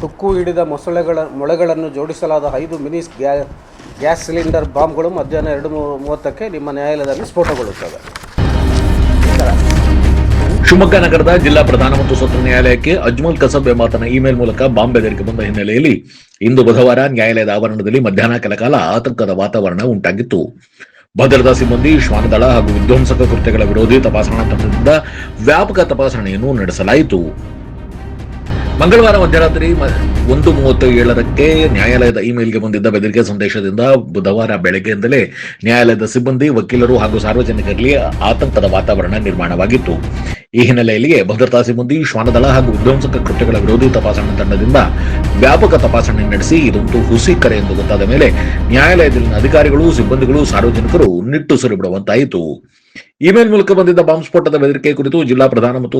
ತುಕ್ಕು ಹಿಡಿದ ಮೊಳೆಗಳನ್ನು ಜೋಡಿಸಲಾದ 5 ಮಿನಿ ಗ್ಯಾಸ್ ಸಿಲಿಂಡರ್ ಬಾಂಬ್ಗಳು ಮಧ್ಯಾಹ್ನ 2:30ಕ್ಕೆ ನಿಮ್ಮ ನ್ಯಾಯಾಲಯದಲ್ಲಿ ಸ್ಫೋಟಗೊಳ್ಳುತ್ತವೆ. ಶಿವಮೊಗ್ಗ ನಗರದ ಜಿಲ್ಲಾ ಪ್ರಧಾನ ಮತ್ತು ಸತ್ರ ನ್ಯಾಯಾಲಯಕ್ಕೆ ಅಜ್ಮಲ್ ಕಸಬ್ ಎಂಬಾತನ ಇಮೇಲ್ ಮೂಲಕ ಬಾಂಬ್ ಬೆದರಿಕೆ ಬಂದ ಹಿನ್ನೆಲೆಯಲ್ಲಿ ಇಂದು ಬುಧವಾರ ನ್ಯಾಯಾಲಯದ ಆವರಣದಲ್ಲಿ ಮಧ್ಯಾಹ್ನ ಕೆಲಕಾಲ ಆತಂಕದ ವಾತಾವರಣ ಉಂಟಾಗಿತ್ತು. ಭದ್ರತಾ ಸಿಬ್ಬಂದಿ, ಶ್ವಾನದಳ ಹಾಗೂ ವಿಧ್ವಂಸಕ ಕೃತ್ಯಗಳ ವಿರೋಧಿ ತಪಾಸಣಾ ತಂಡದಿಂದ ವ್ಯಾಪಕ ತಪಾಸಣೆಯನ್ನು ನಡೆಸಲಾಯಿತು. ಮಂಗಳವಾರ ಮಧ್ಯರಾತ್ರಿ 1:37ಕ್ಕೆ ನ್ಯಾಯಾಲಯದ ಇಮೇಲ್ಗೆ ಬಂದಿದ್ದ ಬೆದರಿಕೆ ಸಂದೇಶದಿಂದ ಬುಧವಾರ ಬೆಳಗ್ಗೆಯಿಂದಲೇ ನ್ಯಾಯಾಲಯದ ಸಿಬ್ಬಂದಿ, ವಕೀಲರು ಹಾಗೂ ಸಾರ್ವಜನಿಕರಲ್ಲಿ ಆತಂಕದ ವಾತಾವರಣ ನಿರ್ಮಾಣವಾಗಿತ್ತು. ಈ ಹಿನ್ನೆಲೆಯಲ್ಲಿಯೇ ಭದ್ರತಾ ಸಿಬ್ಬಂದಿ, ಶ್ವಾನದಳ ಹಾಗೂ ವಿಧ್ವಂಸಕ ಕೃತ್ಯಗಳ ವಿರೋಧಿ ತಪಾಸಣಾ ತಂಡದಿಂದ ವ್ಯಾಪಕ ತಪಾಸಣೆ ನಡೆಸಿ ಇದೊಂದು ಹುಸಿ ಕರೆ ಎಂದು ಗೊತ್ತಾದ ಮೇಲೆ ನ್ಯಾಯಾಲಯದಲ್ಲಿನ ಅಧಿಕಾರಿಗಳು, ಸಿಬ್ಬಂದಿಗಳು, ಸಾರ್ವಜನಿಕರು ನಿಟ್ಟುಸಿರು ಬಿಡುವಂತಾಯಿತು. ಇಮೇಲ್ ಮೂಲಕ ಬಂದಿದ್ದ ಬಾಂಬ್ ಸ್ಫೋಟದ ಬೆದರಿಕೆ ಕುರಿತು ಜಿಲ್ಲಾ ಪ್ರಧಾನ ಮತ್ತು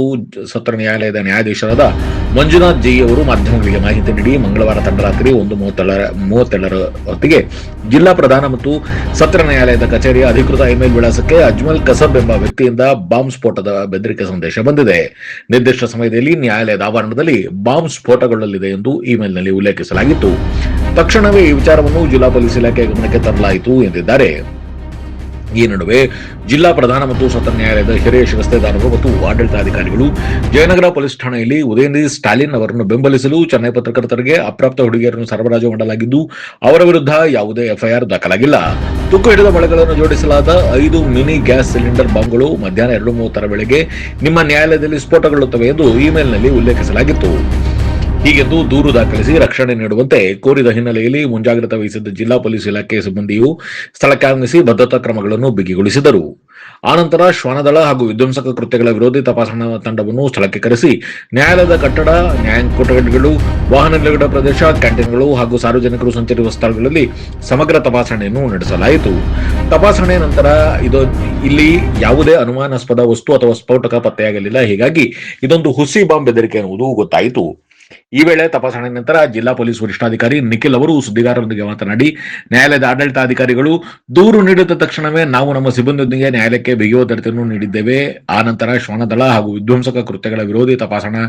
ಸತ್ರ ನ್ಯಾಯಾಲಯದ ನ್ಯಾಯಾಧೀಶರಾದ ಮಂಜುನಾಥ್ ಜೈ ಅವರು ಮಾಧ್ಯಮಗಳಿಗೆ ಮಾಹಿತಿ ನೀಡಿ ಮಂಗಳವಾರ ತಡರಾತ್ರಿ 1:37 ಹೊತ್ತಿಗೆ ಜಿಲ್ಲಾ ಪ್ರಧಾನ ಮತ್ತು ಸತ್ರ ನ್ಯಾಯಾಲಯದ ಕಚೇರಿಯ ಅಧಿಕೃತ ಇಮೇಲ್ ವಿಳಾಸಕ್ಕೆ ಅಜ್ಮಲ್ ಕಸಬ್ ಎಂಬ ವ್ಯಕ್ತಿಯಿಂದ ಬಾಂಬ್ ಸ್ಫೋಟದ ಬೆದರಿಕೆ ಸಂದೇಶ ಬಂದಿದೆ. ನಿರ್ದಿಷ್ಟ ಸಮಯದಲ್ಲಿ ನ್ಯಾಯಾಲಯದ ಆವರಣದಲ್ಲಿ ಬಾಂಬ್ ಸ್ಫೋಟಗೊಳ್ಳಲಿದೆ ಎಂದು ಇಮೇಲ್ನಲ್ಲಿ ಉಲ್ಲೇಖಿಸಲಾಗಿತ್ತು. ತಕ್ಷಣವೇ ಈ ವಿಚಾರವನ್ನು ಜಿಲ್ಲಾ ಪೊಲೀಸ್ ಇಲಾಖೆ ಗಮನಕ್ಕೆ ತರಲಾಯಿತು ಎಂದಿದ್ದಾರೆ. ಈ ನಡುವೆ ಜಿಲ್ಲಾ ಪ್ರಧಾನ ಮತ್ತು ಸತ್ರ ನ್ಯಾಯಾಲಯದ ಹಿರಿಯ ಶಿರಸ್ತೇದಾರರು ಮತ್ತು ಆಡಳಿತಾಧಿಕಾರಿಗಳು ಜಯನಗರ ಪೊಲೀಸ್ ಠಾಣೆಯಲ್ಲಿ ಉದಯನಿಧಿ ಸ್ಟಾಲಿನ್ ಅವರನ್ನು ಬೆಂಬಲಿಸಲು ಚೆನ್ನೈ ಪತ್ರಕರ್ತರಿಗೆ ಅಪ್ರಾಪ್ತ ಹುಡುಗಿಯರನ್ನು ಸರಬರಾಜು ಮಾಡಲಾಗಿದ್ದು ಅವರ ವಿರುದ್ಧ ಯಾವುದೇ ಎಫ್ಐಆರ್ ದಾಖಲಾಗಿಲ್ಲ. ತುಕ್ಕು ಹಿಡಿದ ಮೊಳೆಗಳನ್ನು ಜೋಡಿಸಲಾದ 5 ಮಿನಿ ಗ್ಯಾಸ್ ಸಿಲಿಂಡರ್ ಬಾಂಬ್ಗಳು ಮಧ್ಯಾಹ್ನ 2:30 ವೇಳೆಗೆ ನಿಮ್ಮ ನ್ಯಾಯಾಲಯದಲ್ಲಿ ಸ್ಫೋಟಗೊಳ್ಳುತ್ತವೆ ಎಂದು ಇಮೇಲ್ನಲ್ಲಿ ಉಲ್ಲೇಖಿಸಲಾಗಿತ್ತು. ಹೀಗೆಂದು ದೂರು ದಾಖಲಿಸಿ ರಕ್ಷಣೆ ನೀಡುವಂತೆ ಕೋರಿದ ಹಿನ್ನೆಲೆಯಲ್ಲಿ ಮುಂಜಾಗ್ರತೆ ವಹಿಸಿದ್ದ ಜಿಲ್ಲಾ ಪೊಲೀಸ್ ಇಲಾಖೆ ಸಿಬ್ಬಂದಿಯು ಸ್ಥಳಕ್ಕೆ ಆಗಮಿಸಿ ಭದ್ರತಾ ಕ್ರಮಗಳನ್ನು ಬಿಗಿಗೊಳಿಸಿದರು. ಆನಂತರ ಶ್ವಾನದಳ ಹಾಗೂ ವಿಧ್ವಂಸಕ ಕೃತ್ಯಗಳ ವಿರೋಧಿ ತಪಾಸಣಾ ತಂಡವನ್ನು ಸ್ಥಳಕ್ಕೆ ಕರೆಸಿ ನ್ಯಾಯಾಲಯದ ಕಟ್ಟಡ, ನ್ಯಾಯಾಂಗ ಕೊಠಡಿಗಳು, ವಾಹನ ನಿಲುಗಡೆ ಪ್ರದೇಶ, ಕ್ಯಾಂಟೀನ್ಗಳು ಹಾಗೂ ಸಾರ್ವಜನಿಕರು ಸಂಚರಿಸುವ ಸ್ಥಳಗಳಲ್ಲಿ ಸಮಗ್ರ ತಪಾಸಣೆಯನ್ನು ನಡೆಸಲಾಯಿತು. ತಪಾಸಣೆ ನಂತರ ಇಲ್ಲಿ ಯಾವುದೇ ಅನುಮಾನಾಸ್ಪದ ವಸ್ತು ಅಥವಾ ಸ್ಫೋಟಕ ಪತ್ತೆಯಾಗಲಿಲ್ಲ. ಹೀಗಾಗಿ ಇದೊಂದು ಹುಸಿ ಬಾಂಬ್ ಬೆದರಿಕೆ ಎನ್ನುವುದು ಗೊತ್ತಾಯಿತು. ಈ ವೇಳೆ ತಪಾಸಣೆ ನಂತರ ಜಿಲ್ಲಾ ಪೊಲೀಸ್ ವರಿಷ್ಠಾಧಿಕಾರಿ ನಿಖಿಲ್ ಅವರು ಸುದ್ದಿಗಾರರೊಂದಿಗೆ ಮಾತನಾಡಿ, ನ್ಯಾಯಾಲಯದ ಆಡಳಿತಾಧಿಕಾರಿಗಳು ದೂರು ನೀಡಿದ ತಕ್ಷಣವೇ ನಾವು ನಮ್ಮ ಸಿಬ್ಬಂದಿಯೊಂದಿಗೆ ನ್ಯಾಯಾಲಯಕ್ಕೆ ಬಿಗಿ ಭದ್ರತೆಯನ್ನು ನೀಡಿದ್ದೇವೆ. ಆ ನಂತರ ಶ್ವಾನದಳ ಹಾಗೂ ವಿಧ್ವಂಸಕ ಕೃತ್ಯಗಳ ವಿರೋಧಿ ತಪಾಸಣಾ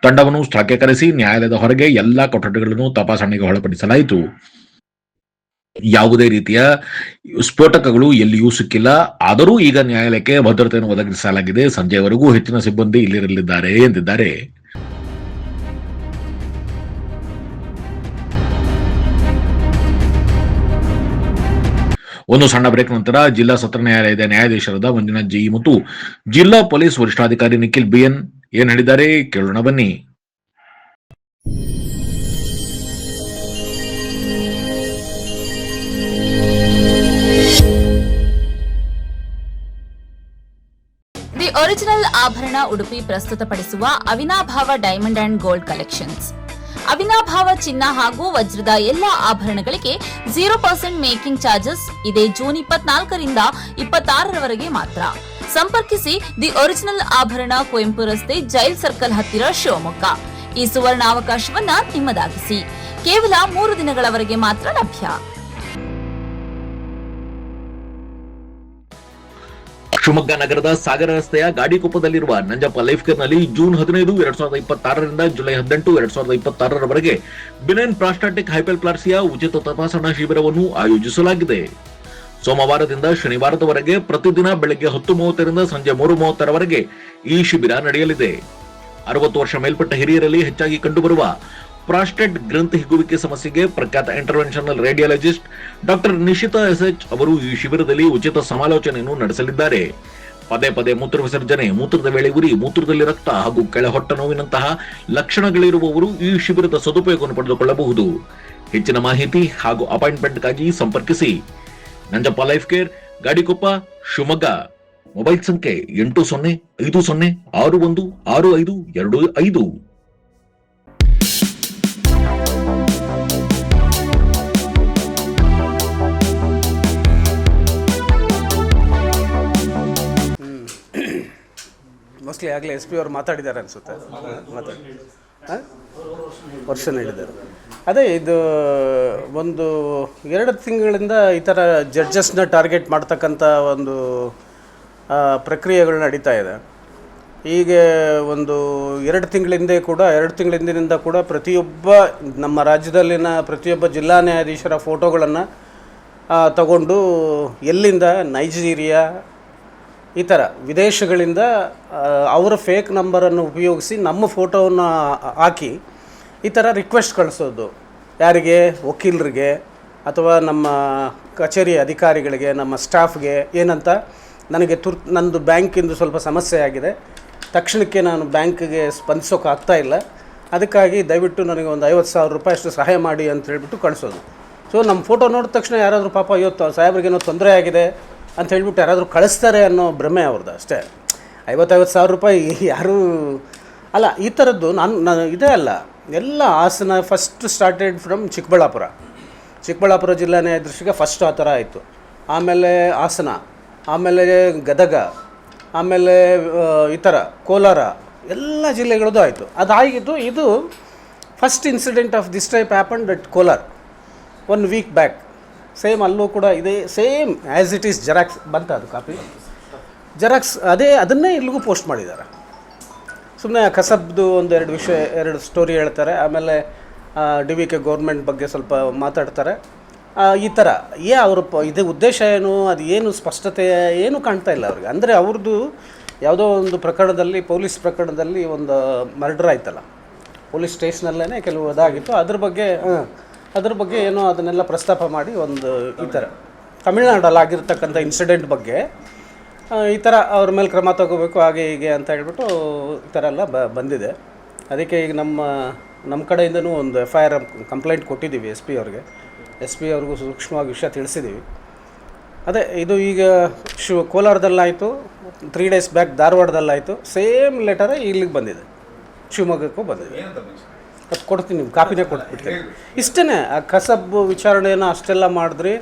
ತಂಡವನ್ನು ಸ್ಥಳಕ್ಕೆ ಕರೆಸಿ ನ್ಯಾಯಾಲಯದ ಹೊರಗೆ ಎಲ್ಲಾ ಕೊಠಡಿಗಳನ್ನು ತಪಾಸಣೆಗೆ ಒಳಪಡಿಸಲಾಯಿತು. ಯಾವುದೇ ರೀತಿಯ ಸ್ಫೋಟಕಗಳು ಎಲ್ಲಿಯೂ ಸಿಕ್ಕಿಲ್ಲ. ಆದರೂ ಈಗ ನ್ಯಾಯಾಲಯಕ್ಕೆ ಭದ್ರತೆಯನ್ನು ಒದಗಿಸಲಾಗಿದೆ. ಸಂಜೆಯವರೆಗೂ ಹೆಚ್ಚಿನ ಸಿಬ್ಬಂದಿ ಇಲ್ಲಿರಲಿದ್ದಾರೆ ಎಂದಿದ್ದಾರೆ. ಒಂದು ಸಣ್ಣ ಬ್ರೇಕ್ ನಂತರ ಜಿಲ್ಲಾ ಸತ್ರ ನ್ಯಾಯಾಲಯದ ನ್ಯಾಯಾಧೀಶರಾದ ಮಂಜುನಾಥ್ ಜೈ ಮತ್ತು ಜಿಲ್ಲಾ ಪೊಲೀಸ್ ವರಿಷ್ಠಾಧಿಕಾರಿ ನಿಖಿಲ್ ಬಿಎನ್ ಏನ್ ಹೇಳಿದ್ದಾರೆ ಕೇಳೋಣ ಬನ್ನಿ. ದಿ ಒರಿಜಿನಲ್ ಆಭರಣ ಉಡುಪಿ ಪ್ರಸ್ತುತಪಡಿಸುವ ಅವಿನಾಭಾವ ಡೈಮಂಡ್ ಅಂಡ್ ಗೋಲ್ಡ್ ಕಲೆಕ್ಷನ್ಸ್. ಅವಿನಾಭಾವ ಚಿನ್ನ ಹಾಗೂ ವಜ್ರದ ಎಲ್ಲ ಆಭರಣಗಳಿಗೆ 0% ಮೇಕಿಂಗ್ ಚಾರ್ಜಸ್ ಇದೆ. ಜೂನ್ 24ರಿಂದ 26ರವರೆಗೆ ಮಾತ್ರ. ಸಂಪರ್ಕಿಸಿ ದಿ ಒರಿಜಿನಲ್ ಆಭರಣ, ಕುವೆಂಪು ರಸ್ತೆ, ಜೈಲ್ ಸರ್ಕಲ್ ಹತ್ತಿರ, ಶಿವಮೊಗ್ಗ. ಈ ಸುವರ್ಣಾವಕಾಶವನ್ನ ನಿಮ್ಮದಾಗಿಸಿ. ಕೇವಲ 3 ದಿನಗಳವರೆಗೆ ಮಾತ್ರ ಲಭ್ಯ. ಶಿವಮೊಗ್ಗ ನಗರದ ಸಾಗರ ರಸ್ತೆಯ ಗಾಡಿಕೊಪ್ಪದಲ್ಲಿರುವ ನಂಜಪ್ಪ ಲೈಫ್ ಕೇರ್ನಲ್ಲಿ ಜೂನ್ 15, 2026ರಿಂದ ಜುಲೈ 18, 2026ರವರೆಗೆ ಬಿನೈನ್ ಪ್ರಾಸ್ಟಾಟಿಕ್ ಹೈಪರ್ಪ್ಲಾಸಿಯಾ ಉಚಿತ ತಪಾಸಣಾ ಶಿಬಿರವನ್ನು ಆಯೋಜಿಸಲಾಗಿದೆ. ಸೋಮವಾರದಿಂದ ಶನಿವಾರದವರೆಗೆ ಪ್ರತಿದಿನ ಬೆಳಗ್ಗೆ 10:30ರಿಂದ ಸಂಜೆ 3:30ರವರೆಗೆ ಈ ಶಿಬಿರ ನಡೆಯಲಿದೆ. 60 ವರ್ಷ ಮೇಲ್ಪಟ್ಟ ಹಿರಿಯರಲ್ಲಿ ಹೆಚ್ಚಾಗಿ ಕಂಡುಬರುವ ಪ್ರಾಸ್ಟೇಟ್ ಗ್ರಂಥಿ ಹಿಗ್ಗುವಿಕೆ ಸಮಸ್ಯೆಗೆ ಪ್ರಖ್ಯಾತ interventional radiologist doctor Nishita SH ಅವರು ಈ ಶಿಬಿರದಲ್ಲಿ ಉಚಿತ ಸಮಾಲೋಚನೆಯನ್ನು ನಡೆಸಲಿದ್ದಾರೆ. ಪದೇ ಪದೇ ಮೂತ್ರ ವಿಸರ್ಜನೆ, ಮೂತ್ರದ ವೇಳೆ ಉರಿ, ಮೂತ್ರದಲ್ಲಿ ರಕ್ತ ಹಾಗೂ ಕೆಳ ಹೊಟ್ಟೆ ನೋವಿನಂತಹ ಲಕ್ಷಣಗಳಿರುವವರು ಈ ಶಿಬಿರದ ಸದುಪಯೋಗವನ್ನು ಪಡೆದುಕೊಳ್ಳಬಹುದು. ಹೆಚ್ಚಿನ ಮಾಹಿತಿ ಹಾಗೂ ಅಪಾಯಿಂಟ್ಮೆಂಟ್ಗಾಗಿ ಸಂಪರ್ಕಿಸಿ Nanjappa life care, Gadikoppa, Shivamogga. Mobile ಸಂಖ್ಯೆ 8050616525. ಮೋಸ್ಟ್ಲಿ ಆಗಲೇ SP ಅವರು ಮಾತಾಡಿದ್ದಾರೆ ಅನಿಸುತ್ತೆ. ವರ್ಷ ನೀಡಿದ್ದಾರೆ. ಅದೇ ಇದು ಒಂದು 2 ತಿಂಗಳಿಂದ ಈ ಥರ ಜಡ್ಜಸ್ನ ಟಾರ್ಗೆಟ್ ಮಾಡ್ತಕ್ಕಂಥ ಒಂದು ಪ್ರಕ್ರಿಯೆಗಳು ನಡೀತಾ ಇದೆ. ಈಗ ಒಂದು 2 ತಿಂಗಳ ಹಿಂದಿನಿಂದ ಕೂಡ ಪ್ರತಿಯೊಬ್ಬ ನಮ್ಮ ರಾಜ್ಯದಲ್ಲಿನ ಪ್ರತಿಯೊಬ್ಬ ಜಿಲ್ಲಾ ನ್ಯಾಯಾಧೀಶರ ಫೋಟೋಗಳನ್ನು ತಗೊಂಡು ಎಲ್ಲಿಂದ ನೈಜೀರಿಯಾ ಈ ಥರ ವಿದೇಶಗಳಿಂದ ಅವರ ಫೇಕ್ ನಂಬರನ್ನು ಉಪಯೋಗಿಸಿ ನಮ್ಮ ಫೋಟೋವನ್ನು ಹಾಕಿ ಈ ಥರ ರಿಕ್ವೆಸ್ಟ್ ಕಳಿಸೋದು, ಯಾರಿಗೆ, ವಕೀಲರಿಗೆ ಅಥವಾ ನಮ್ಮ ಕಚೇರಿ ಅಧಿಕಾರಿಗಳಿಗೆ, ನಮ್ಮ ಸ್ಟಾಫ್ಗೆ, ಏನಂತ, ನನಗೆ ನಂದು ಬ್ಯಾಂಕಿಂದು ಸ್ವಲ್ಪ ಸಮಸ್ಯೆ ಆಗಿದೆ, ತಕ್ಷಣಕ್ಕೆ ನಾನು ಬ್ಯಾಂಕಿಗೆ ಸ್ಪಂದಿಸೋಕ್ಕಾಗ್ತಾಯಿಲ್ಲ, ಅದಕ್ಕಾಗಿ ದಯವಿಟ್ಟು ನನಗೆ ಒಂದು 50,000 ರೂಪಾಯಿ ಅಷ್ಟು ಸಹಾಯ ಮಾಡಿ ಅಂತ ಹೇಳ್ಬಿಟ್ಟು ಕಳಿಸೋದು. ಸೊ ನಮ್ಮ ಫೋಟೋ ನೋಡಿದ ತಕ್ಷಣ ಯಾರಾದರೂ ಪಾಪ ಇವತ್ತು ಸಾಹೇಬ್ರಿಗೇನೋ ತೊಂದರೆ ಆಗಿದೆ ಅಂತ ಹೇಳ್ಬಿಟ್ಟು ಯಾರಾದರೂ ಕಳಿಸ್ತಾರೆ ಅನ್ನೋ ಭ್ರಮೆ ಅವ್ರದ್ದು ಅಷ್ಟೇ. 50,000 ರೂಪಾಯಿ ಯಾರೂ ಅಲ್ಲ. ಈ ಥರದ್ದು ನಾನು ಇದೇ ಅಲ್ಲ, ಎಲ್ಲ Hassan first started from Chikkaballapur ಜಿಲ್ಲಾ ನ್ಯಾಯಾಧೀಶರಿಗೆ ಫಸ್ಟ್ ಆ ಥರ ಆಯಿತು, ಆಮೇಲೆ ಹಾಸನ, ಆಮೇಲೆ ಗದಗ, ಆಮೇಲೆ ಈ ಥರ ಕೋಲಾರ, ಎಲ್ಲ ಜಿಲ್ಲೆಗಳದ್ದು ಆಯಿತು. ಅದಾಗಿದ್ದು ಇದು first incident of this type happened at Kolar 1 week back. Same ಅಲ್ಲೂ ಕೂಡ ಇದೆ, same as it is xerox ಬಂತ, ಅದು ಕಾಪಿ ಜೆರಾಕ್ಸ್ ಅದನ್ನೇ ಇಲ್ಲಿಗೂ ಪೋಸ್ಟ್ ಮಾಡಿದ್ದಾರೆ. ಸುಮ್ಮನೆ ಕಸಬ್ದು ಒಂದು 2 ಸ್ಟೋರಿ ಹೇಳ್ತಾರೆ, ಆಮೇಲೆ DVK ಗೌರ್ಮೆಂಟ್ ಬಗ್ಗೆ ಸ್ವಲ್ಪ ಮಾತಾಡ್ತಾರೆ. ಈ ಥರ ಅವರು ಇದು ಉದ್ದೇಶ ಏನು, ಅದು ಏನು ಸ್ಪಷ್ಟತೆ ಏನು ಕಾಣ್ತಾ ಇಲ್ಲ ಅವ್ರಿಗೆ. ಅಂದರೆ ಅವ್ರದ್ದು ಯಾವುದೋ ಒಂದು ಪ್ರಕರಣದಲ್ಲಿ, ಪೊಲೀಸ್ ಪ್ರಕರಣದಲ್ಲಿ ಒಂದು ಮರ್ಡರ್ ಆಯ್ತಲ್ಲ, ಪೊಲೀಸ್ ಸ್ಟೇಷನಲ್ಲೇ ಕೆಲವು ಅದಾಗಿತ್ತು, ಅದ್ರ ಬಗ್ಗೆ ಏನೋ ಅದನ್ನೆಲ್ಲ ಪ್ರಸ್ತಾಪ ಮಾಡಿ ಒಂದು ಈ ಥರ ತಮಿಳ್ನಾಡಲ್ಲಿ ಆಗಿರ್ತಕ್ಕಂಥ ಇನ್ಸಿಡೆಂಟ್ ಬಗ್ಗೆ ಈ ಥರ ಅವ್ರ ಮೇಲೆ ಕ್ರಮ ತಗೋಬೇಕು ಹಾಗೆ ಹೀಗೆ ಅಂತ ಹೇಳ್ಬಿಟ್ಟು ಈ ಥರ ಎಲ್ಲ ಬಂದಿದೆ. ಅದಕ್ಕೆ ಈಗ ನಮ್ಮ ಕಡೆಯಿಂದನೂ ಒಂದು FIR ಕಂಪ್ಲೇಂಟ್ ಕೊಟ್ಟಿದ್ದೀವಿ ಎಸ್ ಪಿ ಅವ್ರಿಗೂ ಸೂಕ್ಷ್ಮವಾಗಿ ವಿಷಯ ತಿಳಿಸಿದ್ದೀವಿ. ಅದೇ ಇದು ಈಗ ಕೋಲಾರದಲ್ಲಾಯಿತು, 3 ಡೇಸ್ ಬ್ಯಾಕ್ ಧಾರವಾಡದಲ್ಲಾಯಿತು, ಸೇಮ್ ಲೆಟರೇ ಇಲ್ಲಿಗೆ ಬಂದಿದೆ, ಶಿವಮೊಗ್ಗಕ್ಕೂ ಬಂದಿದೆ. ಅದು ಕೊಡ್ತೀನಿ, ನಿಮ್ಮ ಕಾಪಿನೇ ಕೊಟ್ಬಿಡ್ತೀನಿ. ಇಷ್ಟೇ, ಆ ಕಸಬ್ ವಿಚಾರಣೆಯನ್ನು ಅಷ್ಟೆಲ್ಲ ಮಾಡಿದ್ರಿ.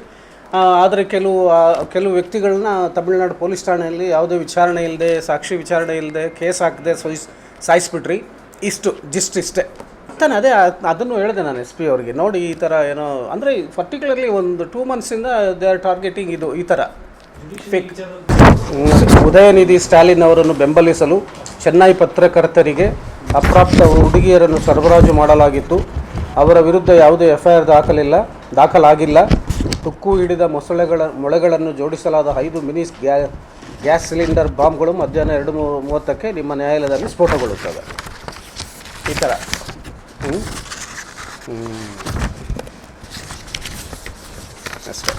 ಆದರೆ ಕೆಲವು ವ್ಯಕ್ತಿಗಳನ್ನ ತಮಿಳ್ನಾಡು ಪೊಲೀಸ್ ಠಾಣೆಯಲ್ಲಿ ಯಾವುದೇ ವಿಚಾರಣೆ ಇಲ್ಲದೆ, ಸಾಕ್ಷಿ ವಿಚಾರಣೆ ಇಲ್ಲದೆ, ಕೇಸ್ ಹಾಕದೆ ಸಾಯಿಸ್ಬಿಟ್ರಿ. ಇಷ್ಟೇ ತಾನೆ. ಅದನ್ನು ಹೇಳಿದೆ ನಾನು SP ಅವ್ರಿಗೆ, ನೋಡಿ ಈ ಥರ ಏನೋ ಅಂದರೆ ಪರ್ಟಿಕ್ಯುಲರ್ಲಿ ಒಂದು 2 ಮಂತ್ಸಿಂದ ದೇ ಆರ್ ಟಾರ್ಗೆಟಿಂಗ್ ಈ ಥರ ಫೇಕ್. ಉದಯನಿಧಿ ಸ್ಟಾಲಿನ್ ಅವರನ್ನು ಬೆಂಬಲಿಸಲು ಚೆನ್ನೈ ಪತ್ರಕರ್ತರಿಗೆ ಅಪ್ರಾಪ್ತ ಹುಡುಗಿಯರನ್ನು ಸರಬರಾಜು ಮಾಡಲಾಗಿತ್ತು. ಅವರ ವಿರುದ್ಧ ಯಾವುದೇ FIR ದಾಖಲಾಗಿಲ್ಲ. ತುಕ್ಕು ಹಿಡಿದ ಮೊಳೆಗಳನ್ನು ಜೋಡಿಸಲಾದ 5 ಮಿನಿ ಗ್ಯಾಸ್ ಸಿಲಿಂಡರ್ ಬಾಂಬ್ಗಳು ಮಧ್ಯಾಹ್ನ 2:30ಕ್ಕೆ ನಿಮ್ಮ ನ್ಯಾಯಾಲಯದಲ್ಲಿ ಸ್ಫೋಟಗೊಳ್ಳುತ್ತವೆ. ಈ ಥರ ಅಷ್ಟೇ.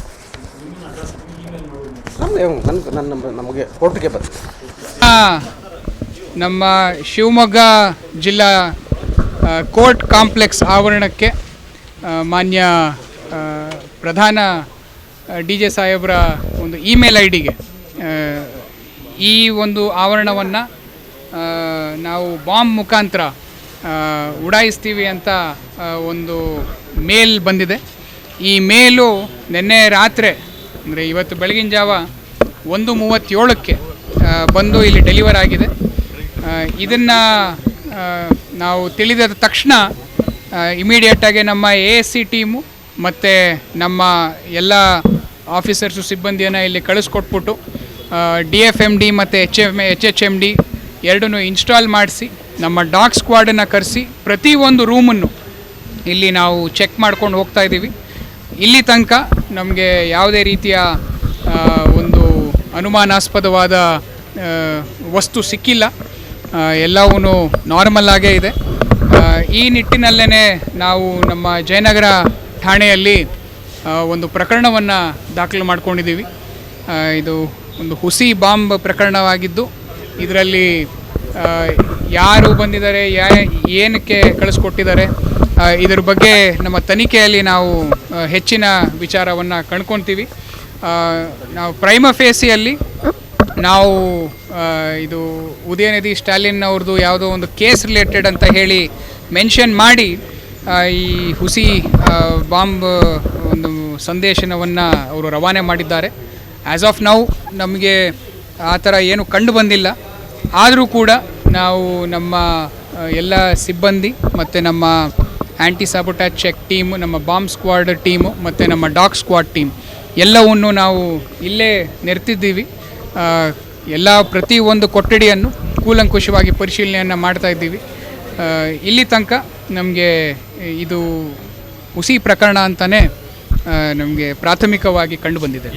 ನಮಗೆ ಕೋರ್ಟ್ಗೆ ಬಂದಿದೆ. ನಮ್ಮ ಶಿವಮೊಗ್ಗ ಜಿಲ್ಲಾ ಕೋರ್ಟ್ ಕಾಂಪ್ಲೆಕ್ಸ್ ಆವರಣಕ್ಕೆ ಮಾನ್ಯ ಪ್ರಧಾನ DJ ಸಾಹೇಬ್ರ ಒಂದು ಇಮೇಲ್ IDಗೆ ಈ ಒಂದು ಆವರಣವನ್ನು ನಾವು ಬಾಂಬ್ ಮುಖಾಂತರ ಉಡಾಯಿಸ್ತೀವಿ ಅಂತ ಒಂದು ಮೇಲ್ ಬಂದಿದೆ. ಈ ಮೇಲು ನಿನ್ನೆ ರಾತ್ರಿ ಅಂದರೆ ಇವತ್ತು ಬೆಳಗಿನ ಜಾವ 1:37ಕ್ಕೆ ಬಂದು ಇಲ್ಲಿ ಡೆಲಿವರ್ ಆಗಿದೆ. ಇದನ್ನು ನಾವು ತಿಳಿದ ತಕ್ಷಣ ಇಮಿಡಿಯೇಟಾಗಿ ನಮ್ಮ ASC ಟೀಮು ಮತ್ತು ನಮ್ಮ ಎಲ್ಲ ಆಫೀಸರ್ಸು ಸಿಬ್ಬಂದಿಯನ್ನು ಇಲ್ಲಿ ಕಳಿಸ್ಕೊಟ್ಬಿಟ್ಟು DFMD ಮತ್ತು HHMD ಎರಡನ್ನೂ ಇನ್ಸ್ಟಾಲ್ ಮಾಡಿಸಿ ನಮ್ಮ ಡಾಗ್ ಸ್ಕ್ವಾಡನ್ನು ಕರೆಸಿ ಪ್ರತಿಯೊಂದು ರೂಮನ್ನು ಇಲ್ಲಿ ನಾವು ಚೆಕ್ ಮಾಡ್ಕೊಂಡು ಹೋಗ್ತಾ ಇದ್ದೀವಿ. ಇಲ್ಲಿ ತನಕ ನಮಗೆ ಯಾವುದೇ ರೀತಿಯ ಒಂದು ಅನುಮಾನಾಸ್ಪದವಾದ ವಸ್ತು ಸಿಕ್ಕಿಲ್ಲ, ಎಲ್ಲವೂ ನಾರ್ಮಲ್ ಆಗೇ ಇದೆ. ಈ ನಿಟ್ಟಿನಲ್ಲೇ ನಾವು ನಮ್ಮ ಜಯನಗರ ಠಾಣೆಯಲ್ಲಿ ಒಂದು ಪ್ರಕರಣವನ್ನು ದಾಖಲು ಮಾಡ್ಕೊಂಡಿದ್ದೀವಿ. ಇದು ಒಂದು ಹುಸಿ ಬಾಂಬ್ ಪ್ರಕರಣವಾಗಿದ್ದು ಇದರಲ್ಲಿ ಯಾರು ಬಂದಿದ್ದಾರೆ, ಏನಕ್ಕೆ ಕಳಿಸ್ಕೊಟ್ಟಿದ್ದಾರೆ, ಇದರ ಬಗ್ಗೆ ನಮ್ಮ ತನಿಖೆಯಲ್ಲಿ ನಾವು ಹೆಚ್ಚಿನ ವಿಚಾರವನ್ನು ಕಂಡ್ಕೊತೀವಿ. ನಾವು ಪ್ರೈಮ ಫೇಸಿಯಲ್ಲಿ ನಾವು ಇದು ಉದಯನಿಧಿ ಸ್ಟಾಲಿನ್ ಅವ್ರದ್ದು ಯಾವುದೋ ಒಂದು ಕೇಸ್ ರಿಲೇಟೆಡ್ ಅಂತ ಹೇಳಿ ಮೆನ್ಷನ್ ಮಾಡಿ ಈ ಹುಸಿ ಬಾಂಬ್ ಒಂದು ಸಂದೇಶವನ್ನು ಅವರು ರವಾನೆ ಮಾಡಿದ್ದಾರೆ. ಆ್ಯಸ್ ಆಫ್ ನೌ ನಮಗೆ ಆ ಥರ ಏನು ಕಂಡು ಬಂದಿಲ್ಲ. ಆದರೂ ಕೂಡ ನಾವು ನಮ್ಮ ಎಲ್ಲ ಸಿಬ್ಬಂದಿ ಮತ್ತು ನಮ್ಮ ಆ್ಯಂಟಿ ಸಾಬೋಟ್ಯಾಜ್ ಚೆಕ್ ಟೀಮು, ನಮ್ಮ ಬಾಂಬ್ ಸ್ಕ್ವಾಡ್ ಟೀಮು ಮತ್ತು ನಮ್ಮ ಡಾಗ್ ಸ್ಕ್ವಾಡ್ ಟೀಮ್ ಎಲ್ಲವನ್ನು ನಾವು ಇಲ್ಲೇ ನೆರೆತಿದ್ದೀವಿ. ಪ್ರತಿಯೊಂದು ಕೊಠಡಿಯನ್ನು ಕೂಲಂಕುಷವಾಗಿ ಪರಿಶೀಲನೆಯನ್ನು ಮಾಡ್ತಾ ಇದ್ದೀವಿ. ಇಲ್ಲಿ ತನಕ ನಮಗೆ ಇದು ಹುಸಿ ಪ್ರಕರಣ ಅಂತಲೇ ನಮಗೆ ಪ್ರಾಥಮಿಕವಾಗಿ ಕಂಡು ಬಂದಿದೆ.